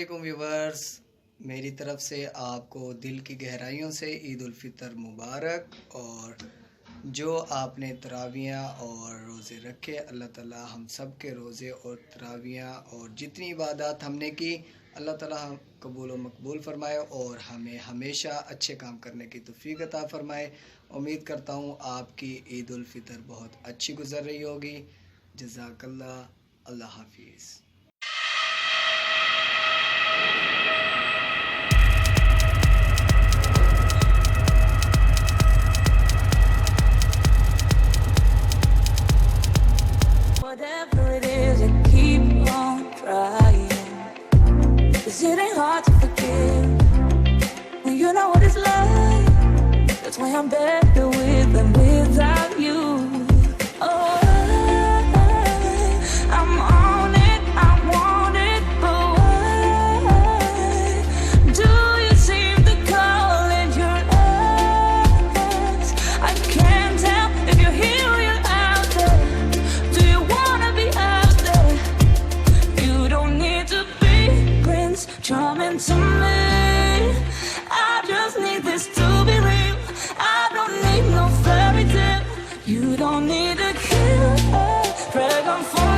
वालेकुम व्यूवर्स, मेरी तरफ से आपको दिल की गहराइयों से ईद उल फितर मुबारक। और जो आपने तरावियाँ और रोज़े रखे, अल्लाह ताला हम सब के रोज़े और तरावियाँ और जितनी इबादत हमने की, अल्लाह ताला हम कबूल व मकबूल फ़रमाए और हमें हमेशा अच्छे काम करने की तौफ़ीक अता फ़रमाए। उम्मीद करता हूँ आपकी ईद उल फितर बहुत अच्छी गुज़र रही होगी। जज़ाकल्लाह। अल्लाह हाफ़िज़। Whatever it is, I keep on trying. 'Cause it ain't hard to forgive when you know what it's like. That's why I'm better with than without you. Oh, I'm on it, I want it, but why do you seem to call in your eyes? I can't tell if you're here or you're out there. Do you wanna be out there? You don't need to be Prince Charming to me. I just need this to be real. I don't need no fairy tale. You don't need a killer dragon for